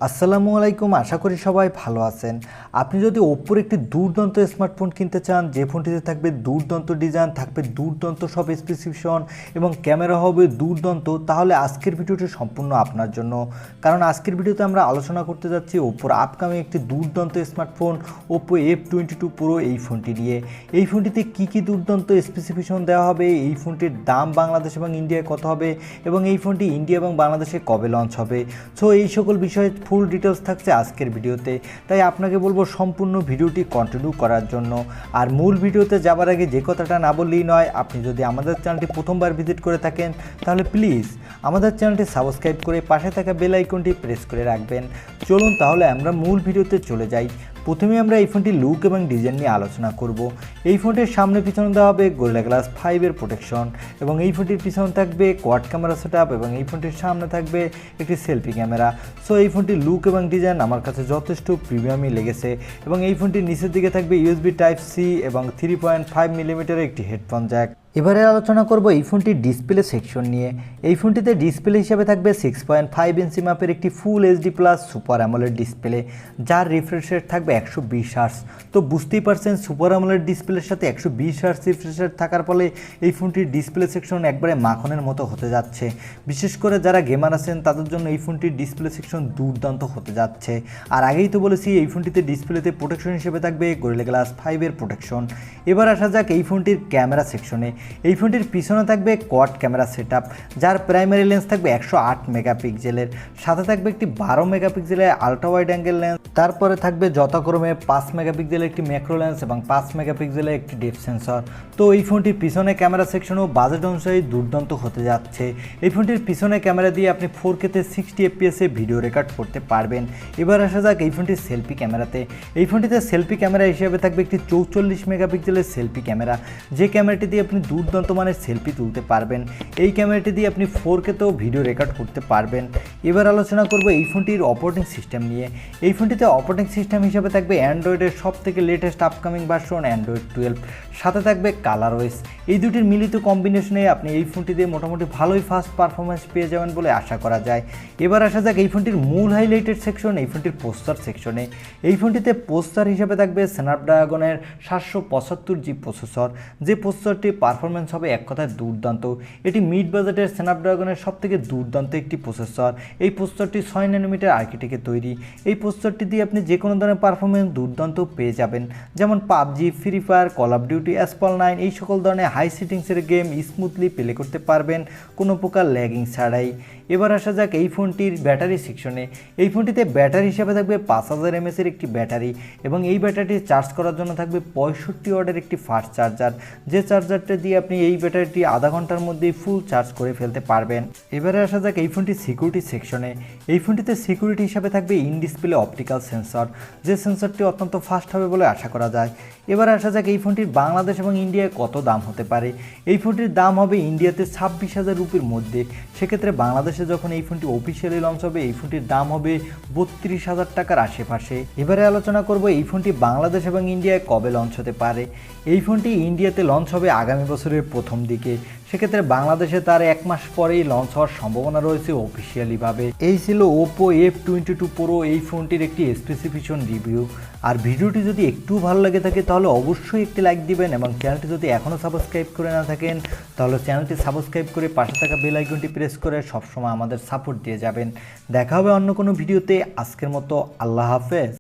আসসালামু আলাইকুম, আশা করি সবাই ভালো আছেন। আপনি যদি ওপ্পোর একটি দুর্দান্ত স্মার্টফোন কিনতে চান, যে ফোনটিতে থাকবে দুর্দান্ত ডিজাইন, থাকবে দুর্দান্ত সব স্পেসিফিকেশন এবং ক্যামেরা হবে দুর্দান্ত, তাহলে আজকের ভিডিওটি সম্পূর্ণ আপনার জন্য। কারণ আজকের ভিডিওতে আমরা আলোচনা করতে যাচ্ছি ওপ্পোর আপকামিং একটি দুর্দান্ত স্মার্টফোন ওপ্পো F22 Pro এই ফোনটি নিয়ে। এই ফোনটিতে কী দুর্দান্ত স্পেসিফিকেশন দেওয়া হবে, এই ফোনটির দাম বাংলাদেশ এবং ইন্ডিয়ায় কত হবে এবং এই ফোনটি ইন্ডিয়া এবং বাংলাদেশে কবে লঞ্চ হবে। সো এই সকল বিষয়ে ফুল ডিটেলস থাকছে আজকের ভিডিওতে, তাই আপনাকে বলবো সম্পূর্ণ ভিডিওটি কন্টিনিউ করার জন্য। আর মূল ভিডিওতে যাবার আগে যে কথাটা না বললেই নয়, আপনি যদি আমাদের চ্যানেলটি প্রথমবার ভিজিট করে থাকেন তাহলে প্লিজ আমাদের চ্যানেলটি সাবস্ক্রাইব করে পাশে থাকা বেল আইকনটি প্রেস করে রাখবেন। চলুন তাহলে আমরা মূল ভিডিওতে চলে যাই। প্রথমে আমরা এই ফোনটির লুক এবং ডিজাইন নিয়ে আলোচনা করব। এই ফোনটির সামনে পিছনে দেওয়া হবে গোরিলা গ্লাস 5 প্রোটেকশন এবং এই ফোনটির পিছনে থাকবে কোয়াড ক্যামেরা সেটআপ এবং এই ফোনটির সামনে থাকবে একটি সেলফি ক্যামেরা। সো এই ফোনটির লুক এবং ডিজাইন আমার কাছে যথেষ্ট প্রিমিয়ামই লেগেছে এবং এই ফোনটির নিচের দিকে থাকবে USB Type-C এবং 3.5 মিলিমিটারের একটি হেডফোন জ্যাক। এবারে আলোচনা করব এই ফোনটির ডিসপ্লে সেকশন নিয়ে। এই ফোনটিতে ডিসপ্লে হিসেবে থাকবে 6.5 ইঞ্চি মাপের একটি ফুল HD plus super AMOLED display, যার রিফ্রেশ রেট থাকবে 120 হার্টজ। তো বুঝতেই পারছেন সুপার অ্যামোলেড ডিসপ্লের সাথে 120 হার্টজ রিফ্রেশ রেট থাকার ফলে এই ফোনটির ডিসপ্লে সেকশন একবারে মাখনের মতো হতে যাচ্ছে। বিশেষ করে যারা গেমার আছেন তাদের জন্য এই ফোনটির ডিসপ্লে সেকশন দুর্দান্ত হতে যাচ্ছে। আর আগেই তো বলেছি এই ফোনটিতে ডিসপ্লেতে প্রোটেকশন হিসেবে থাকবে গোরিলা গ্লাস 5 প্রোটেকশন। এবার আসা যাক এই ফোনটির ক্যামেরা সেকশনে। এই ফোনটির পিছনে থাকবে কোয়াড ক্যামেরা সেটআপ, যার প্রাইমারি লেন্স থাকবে 108 মেগাপিক্সেলের, সাথে থাকবে একটি 12 মেগাপিক্সেলের আলট্রা ওয়াইড অ্যাঙ্গেল লেন্স। তারপরে থাকবে যথাক্রমে 5 মেগাপিক্সেলের একটি ম্যাক্রো লেন্স এবং 5 মেগাপিক্সেলের একটি ডেপথ সেন্সর। তো এই ফোনটির পিছনে ক্যামেরা সেকশনও বাজেট অনুযায়ী দুর্দান্ত হতে যাচ্ছে। এই ফোনটির পিছনে ক্যামেরা দিয়ে আপনি 4K-তে 60 FPS ভিডিও রেকর্ড করতে পারবেন। এবার আসা যাক এই ফোনটির সেলফি ক্যামেরাতে। এই ফোনটিতে সেলফি ক্যামেরা হিসেবে থাকবে একটি 44 মেগাপিক্সেলের সেলফি ক্যামেরা, যে ক্যামেরাটি দিয়ে আপনি দুর্দান্ত মানের সেলফি তুলতে পারবেন। এই ক্যামেরাটি দিয়ে আপনি 4K-তেও ভিডিও রেকর্ড করতে পারবেন। এবার আলোচনা করব এই ফোনটির অপারেটিং সিস্টেম নিয়ে। এই ফোনটিতে অপারেটিং সিস্টেম হিসেবে থাকবে অ্যান্ড্রয়েডের সব থেকে লেটেস্ট আপকামিং ভার্সন অ্যান্ড্রয়েড 12, সাথে থাকবে কালারওয়েস। এই দুটির মিলিত কম্বিনেশনে আপনি এই ফোনটিতে মোটামুটি ভালোই ফাস্ট পারফরমেন্স পেয়ে যাবেন বলে আশা করা যায়। এবার আসা যাক এই ফোনটির মূল হাইলাইটেড সেকশন, এই ফোনটির পোস্টার সেকশনে। এই ফোনটিতে পোস্টার হিসেবে থাকবে স্ন্যাপড্রাগনের 775G প্রসেসর, যে প্রসেসরটি পারফরমেন্স হবে এক কথায় দুর্দান্ত। এটি মিড বাজেটের স্ন্যাপড্রাগনের সব থেকে দুর্দান্ত একটি প্রসেসর। এই প্রসেসরটি 6 ন্যানোমিটার আর্কিটেক্টে তৈরি। এই প্রসেসরটি দিয়ে আপনি যে কোনো ধরনের পারফরমেন্স দুর্দান্ত পেয়ে যাবেন, যেমন PUBG, free fire, call of duty, asphalt 9 এই সকল ধরনের হাই সিটিংসের গেম স্মুথলি প্লে করতে পারবেন কোনো প্রকার ল্যাগিং ছাড়াই। এবার আসা যাক এই ফোনটির ব্যাটারি সেকশনে। এই ফোনটিতে ব্যাটারি হিসেবে থাকবে 5000 mAh একটি ব্যাটারি এবং এই ব্যাটারিটি চার্জ করার জন্য থাকবে 65 ওয়াটের একটি ফাস্ট চার্জার, যে চার্জারটা দিয়ে আপনি এই ব্যাটারিটি আধা ঘন্টার মধ্যেই ফুল চার্জ করে ফেলতে পারবেন। এবারে আসা যাক এই ফোনটির সিকিউরিটি সেকশনে। এই ফোনটিতে সিকিউরিটি হিসাবে থাকবে ইন ডিসপ্লে অপটিক্যাল সেন্সর, যে সেন্সরটি অত্যন্ত ফাস্ট হবে বলে আশা করা যায়। এবার আসা যাক এই ফোনটির বাংলাদেশ এবং ইন্ডিয়ায় কত দাম হতে পারে। এই ফোনটির দাম হবে ইন্ডিয়াতে 26,000 রুপির মধ্যে, সেক্ষেত্রে বাংলাদেশে যখন এই ফোনটি অফিসিয়ালি লঞ্চ হবে এই ফোনটির দাম হবে 32,000 টাকার আশেপাশে। এবারে আলোচনা করব এই ফোনটি বাংলাদেশ এবং ইন্ডিয়ায় কবে লঞ্চ হতে পারে। এই ফোনটি ইন্ডিয়াতে লঞ্চ হবে আগামী বছরের প্রথম দিকে, সেক্ষেত্রে বাংলাদেশে তার 1 মাস পরেই লঞ্চ হওয়ার সম্ভাবনা রয়েছে অফিসিয়ালিভাবে। এই ছিল ওপ্পো F22 Pro এই ফোনটির একটি স্পেসিফিকেশন রিভিউ। আর ভিডিওটি যদি একটু ভালো লাগে থাকে তাহলে অবশ্যই একটি লাইক দিবেন এবং চ্যানেলটি যদি এখনও সাবস্ক্রাইব করে না থাকেন তাহলে চ্যানেলটি সাবস্ক্রাইব করে পাশে থাকা বেল আইকনটি প্রেস করে সবসময় আমাদের সাপোর্ট দিয়ে যাবেন। দেখা হবে অন্য কোনো ভিডিওতে। আজকের মতো আল্লাহ হাফেজ।